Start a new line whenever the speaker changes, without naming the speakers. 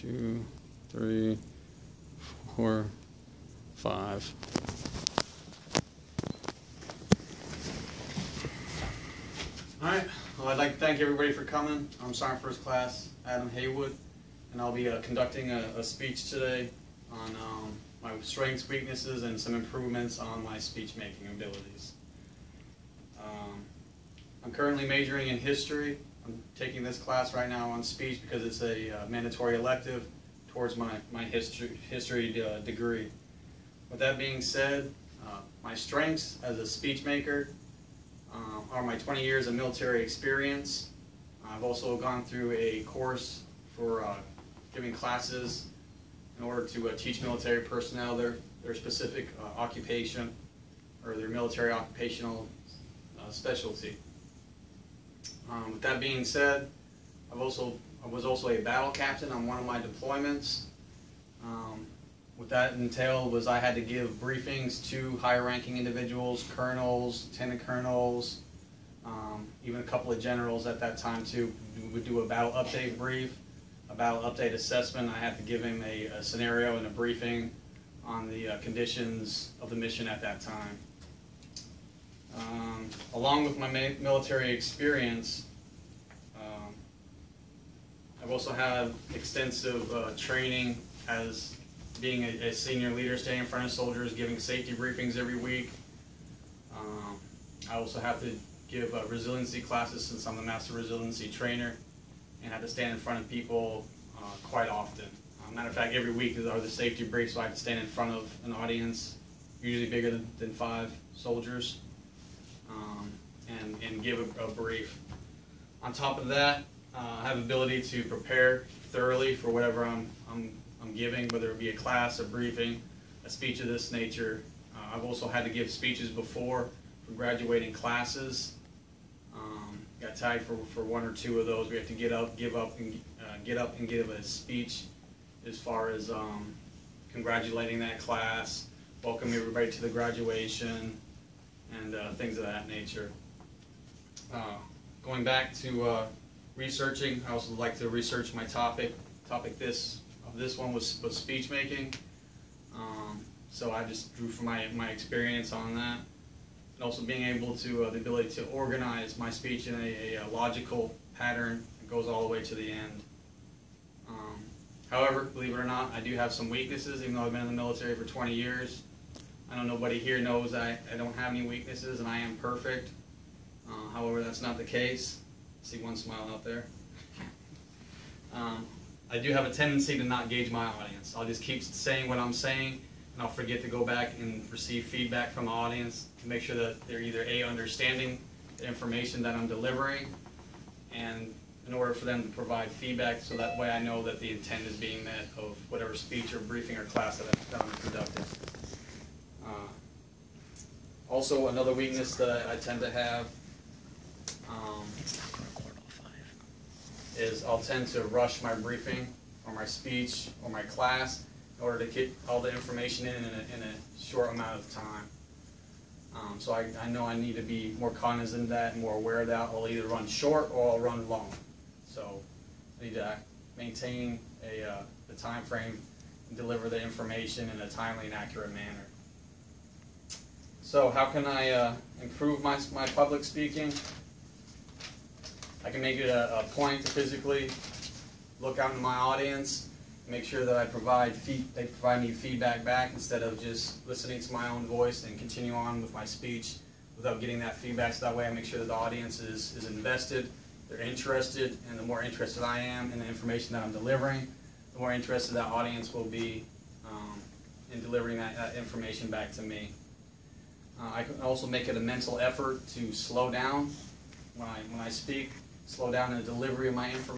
2, 3, 4, 5. Alright, well, I'd like to thank everybody for coming. I'm Sergeant First Class Adam Heywood, and I'll be conducting a speech today on my strengths, weaknesses, and some improvements on my speech-making abilities. I'm currently majoring in history. I'm taking this class right now on speech because it's a mandatory elective towards my history degree. With that being said, my strengths as a speech maker are my 20 years of military experience. I've also gone through a course for giving classes in order to teach military personnel their specific occupation or their military occupational specialty. With that being said, I was also a battle captain on one of my deployments. What that entailed was I had to give briefings to higher ranking individuals, colonels, lieutenant colonels, even a couple of generals at that time too. We would do a battle update brief, a battle update assessment. I had to give him a scenario and a briefing on the conditions of the mission at that time. Along with my military experience, I've also had extensive training as being a senior leader, standing in front of soldiers, giving safety briefings every week. I also have to give resiliency classes since I'm the Master Resiliency Trainer, and have to stand in front of people quite often. Matter of fact, every week are the safety briefs, so I have to stand in front of an audience, usually bigger than 5 soldiers, and give a brief. On top of that, I have the ability to prepare thoroughly for whatever I'm giving, whether it be a class, a briefing, a speech of this nature. I've also had to give speeches before for graduating classes. Got tagged for 1 or 2 of those. We have to get up and give a speech as far as congratulating that class, welcoming everybody to the graduation, and things of that nature. Going back to researching, I also like to research my topic. This one was speech making, so I just drew from my experience on that, and also being able to the ability to organize my speech in a logical pattern that goes all the way to the end. However, believe it or not, I do have some weaknesses, even though I've been in the military for 20 years. I know nobody here knows I don't have any weaknesses and I am perfect. However, that's not the case. I see one smile out there. I do have a tendency to not gauge my audience. I'll just keep saying what I'm saying, and I'll forget to go back and receive feedback from the audience to make sure that they're either A, understanding the information that I'm delivering, and in order for them to provide feedback, so that way I know that the intent is being met of whatever speech or briefing or class that I'm conducting. Also, another weakness that I tend to have is I'll tend to rush my briefing or my speech or my class in order to get all the information in a short amount of time. So I know I need to be more cognizant of that and more aware of that. I'll either run short or I'll run long. So I need to maintain the time frame and deliver the information in a timely and accurate manner. So how can I improve my public speaking? I can make it a point to physically look out into my audience, make sure that they provide me feedback back instead of just listening to my own voice and continue on with my speech without getting that feedback. So that way I make sure that the audience is invested, they're interested, and the more interested I am in the information that I'm delivering, the more interested that audience will be in delivering that information back to me. I can also make it a mental effort to slow down when I speak, slow down in the delivery of my information.